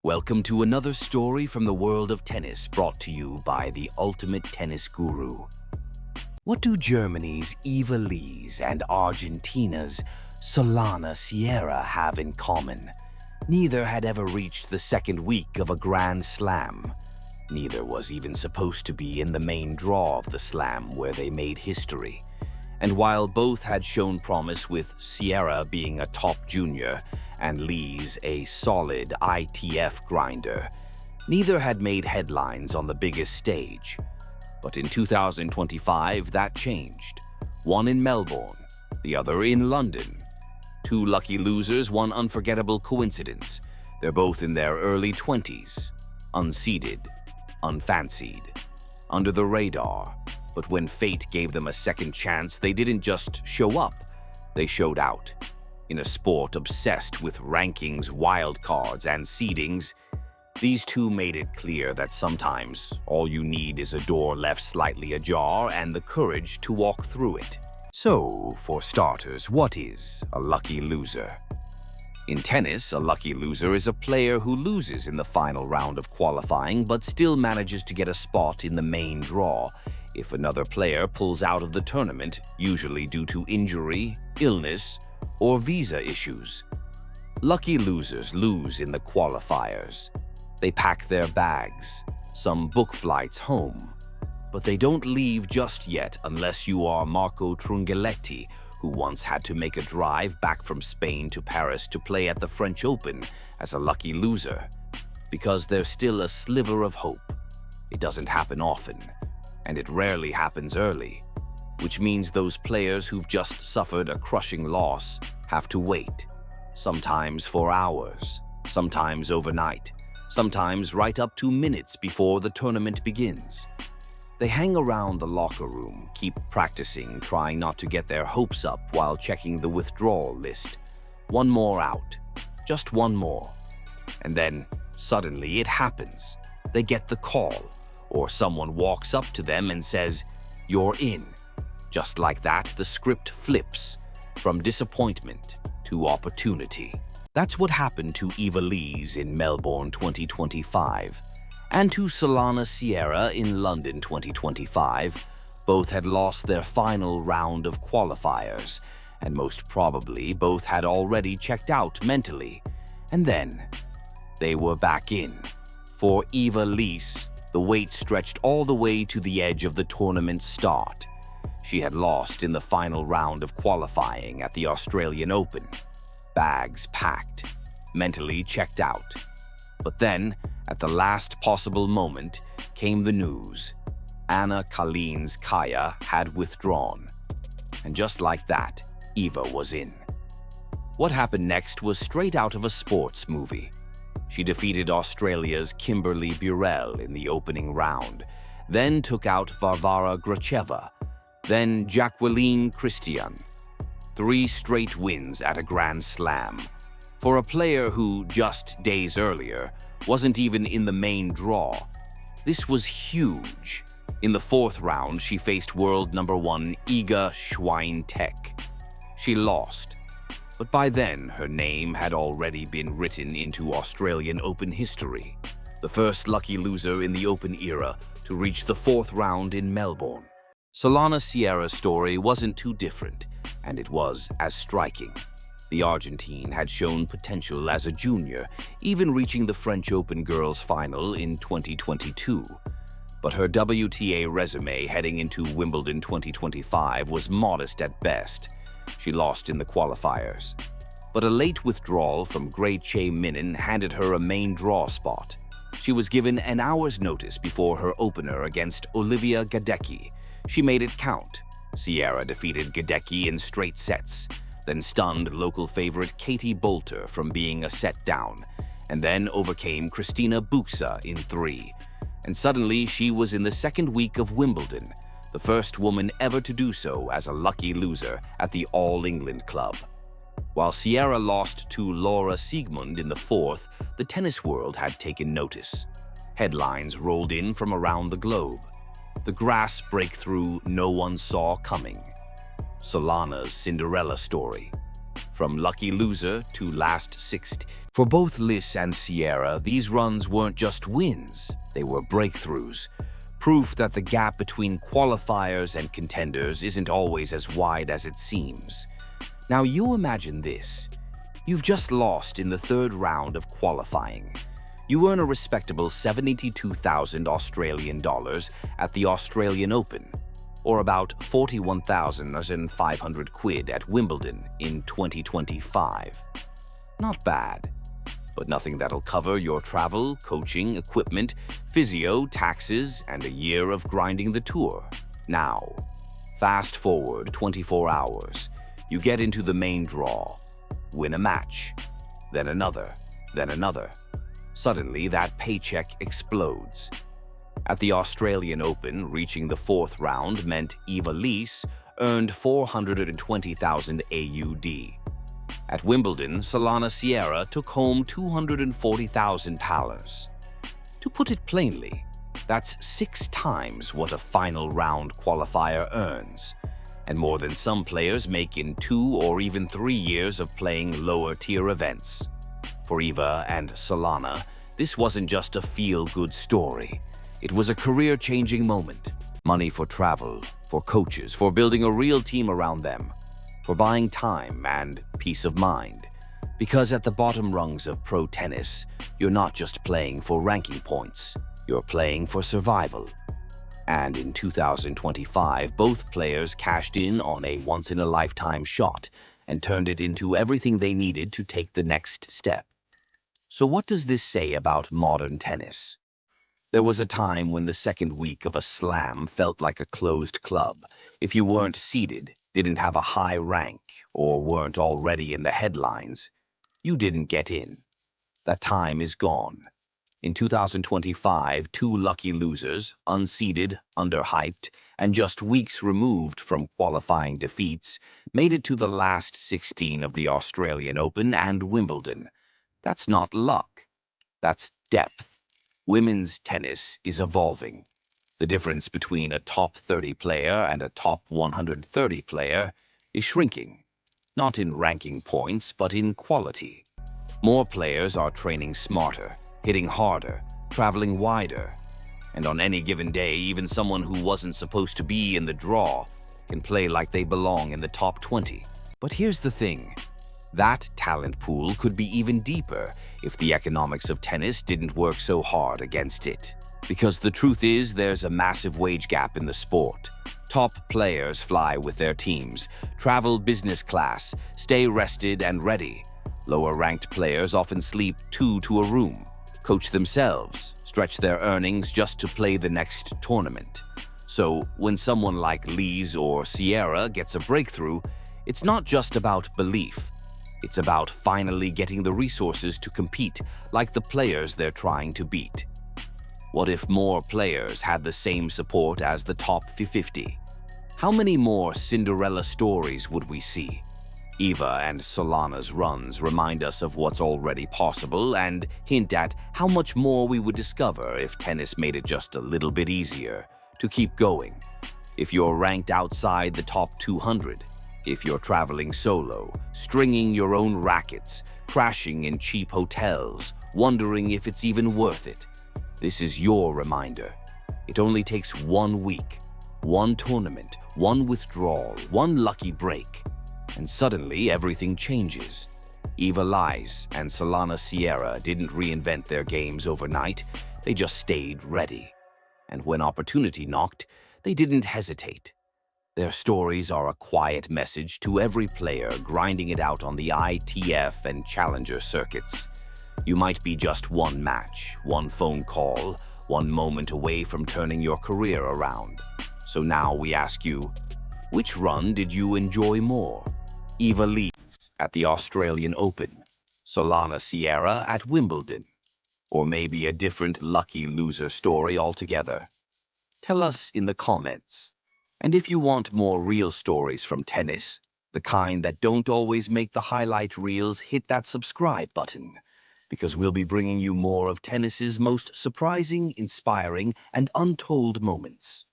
Welcome to another story from the world of tennis brought to you by the ultimate tennis guru. What do Germany's Eva Lys and Argentina's Solana Sierra have in common? Neither had ever reached the second week of a Grand Slam. Neither was even supposed to be in the main draw of the Slam where they made history. And while both had shown promise, with Sierra being a top junior and Lys a solid ITF grinder, neither had made headlines on the biggest stage. But in 2025, that changed. One in Melbourne, the other in London. Two lucky losers, one unforgettable coincidence. They're both in their early 20s, unseeded, unfancied, under the radar. But when fate gave them a second chance, they didn't just show up, they showed out. In a sport obsessed with rankings, wildcards, and seedings, these two made it clear that sometimes all you need is a door left slightly ajar and the courage to walk through it. So, for starters, what is a lucky loser? In tennis, a lucky loser is a player who loses in the final round of qualifying but still manages to get a spot in the main draw if another player pulls out of the tournament, usually due to injury, illness, or visa issues. Lucky losers lose in the qualifiers. They pack their bags, some book flights home. But they don't leave just yet unless you are Marco Trungelliti, who once had to make a drive back from Spain to Paris to play at the French Open as a lucky loser. Because there's still a sliver of hope. It doesn't happen often, and it rarely happens early, which means those players who've just suffered a crushing loss have to wait, sometimes for hours, sometimes overnight, sometimes right up to minutes before the tournament begins. They hang around the locker room, keep practicing, trying not to get their hopes up while checking the withdrawal list. One more out, just one more. And then, suddenly, it happens. They get the call, or someone walks up to them and says, "You're in." Just like that, the script flips from disappointment to opportunity. That's what happened to Eva Lys in Melbourne 2025 and to Solana Sierra in London 2025. Both had lost their final round of qualifiers, and most probably both had already checked out mentally. And then they were back in. For Eva Lys, the wait stretched all the way to the edge of the tournament's start. She had lost in the final round of qualifying at the Australian Open. Bags packed, mentally checked out. But then, at the last possible moment, came the news. Anna Kalin's Kaya had withdrawn. And just like that, Eva was in. What happened next was straight out of a sports movie. She defeated Australia's Kimberly Burrell in the opening round, then took out Varvara Gracheva, then Jacqueline Christian. 3 straight wins at a Grand Slam. For a player who, just days earlier, wasn't even in the main draw, this was huge. In the 4th round, she faced world number 1 Iga Swiatek. She lost, but by then her name had already been written into Australian Open history, the first lucky loser in the Open era to reach the 4th round in Melbourne. Solana Sierra's story wasn't too different, and it was as striking. The Argentine had shown potential as a junior, even reaching the French Open girls' final in 2022. But her WTA resume heading into Wimbledon 2025 was modest at best. She lost in the qualifiers. But a late withdrawal from Grace Minin handed her a main draw spot. She was given an hour's notice before her opener against Olivia Gadecki. She made it count. Sierra defeated Gadecki in straight sets, then stunned local favorite Katie Boulter from being a set down, and then overcame Christina Buxa in 3. And suddenly she was in the second week of Wimbledon, the first woman ever to do so as a lucky loser at the All England Club. While Sierra lost to Laura Siegemund in the 4th, the tennis world had taken notice. Headlines rolled in from around the globe. The grass breakthrough no one saw coming. Solana's Cinderella story. from lucky loser to last 60. For both Lys and Sierra, these runs weren't just wins, they were breakthroughs. Proof that the gap between qualifiers and contenders isn't always as wide as it seems. Now you imagine this. You've just lost in the third round of qualifying. You earn a respectable 72,000 Australian dollars at the Australian Open, or about 41,500 quid at Wimbledon in 2025. Not bad, but nothing that'll cover your travel, coaching, equipment, physio, taxes, and a year of grinding the tour. Now, fast forward 24 hours, you get into the main draw, win a match, then another, then another. Suddenly, that paycheck explodes. At the Australian Open, reaching the fourth round meant Eva Lys earned 420,000 AUD. At Wimbledon, Solana Sierra took home 240,000 dollars. To put it plainly, that's 6 times what a final round qualifier earns, and more than some players make in 2 or even 3 years of playing lower-tier events. For Eva and Solana, this wasn't just a feel-good story. It was a career-changing moment. Money for travel, for coaches, for building a real team around them, for buying time and peace of mind. Because at the bottom rungs of pro tennis, you're not just playing for ranking points, you're playing for survival. And in 2025, both players cashed in on a once-in-a-lifetime shot and turned it into everything they needed to take the next step. So what does this say about modern tennis? There was a time when the second week of a slam felt like a closed club. If you weren't seeded, didn't have a high rank, or weren't already in the headlines, you didn't get in. That time is gone. In 2025, 2 lucky losers, unseeded, underhyped, and just weeks removed from qualifying defeats, made it to the last 16 of the Australian Open and Wimbledon. That's not luck. That's depth. Women's tennis is evolving. The difference between a top 30 player and a top 130 player is shrinking, not in ranking points, but in quality. More players are training smarter, hitting harder, traveling wider. And on any given day, even someone who wasn't supposed to be in the draw can play like they belong in the top 20. But here's the thing. That talent pool could be even deeper if the economics of tennis didn't work so hard against it. Because the truth is, there's a massive wage gap in the sport. Top players fly with their teams, travel business class, stay rested and ready. Lower-ranked players often sleep 2 to a room, coach themselves, stretch their earnings just to play the next tournament. So when someone like Lys or Sierra gets a breakthrough, it's not just about belief. It's about finally getting the resources to compete like the players they're trying to beat. What if more players had the same support as the top 50? How many more Cinderella stories would we see? Eva and Solana's runs remind us of what's already possible and hint at how much more we would discover if tennis made it just a little bit easier to keep going. If you're ranked outside the top 200, if you're traveling solo, stringing your own rackets, crashing in cheap hotels, wondering if it's even worth it, this is your reminder. It only takes 1 week, 1 tournament, 1 withdrawal, 1 lucky break, and suddenly everything changes. Eva Lys and Solana Sierra didn't reinvent their games overnight, they just stayed ready. And when opportunity knocked, they didn't hesitate. Their stories are a quiet message to every player grinding it out on the ITF and Challenger circuits. You might be just 1 match, 1 phone call, 1 moment away from turning your career around. So now we ask you, which run did you enjoy more? Eva Lys at the Australian Open, Solana Sierra at Wimbledon, or maybe a different lucky loser story altogether? Tell us in the comments. And if you want more real stories from tennis, the kind that don't always make the highlight reels, hit that subscribe button, because we'll be bringing you more of tennis's most surprising, inspiring, and untold moments.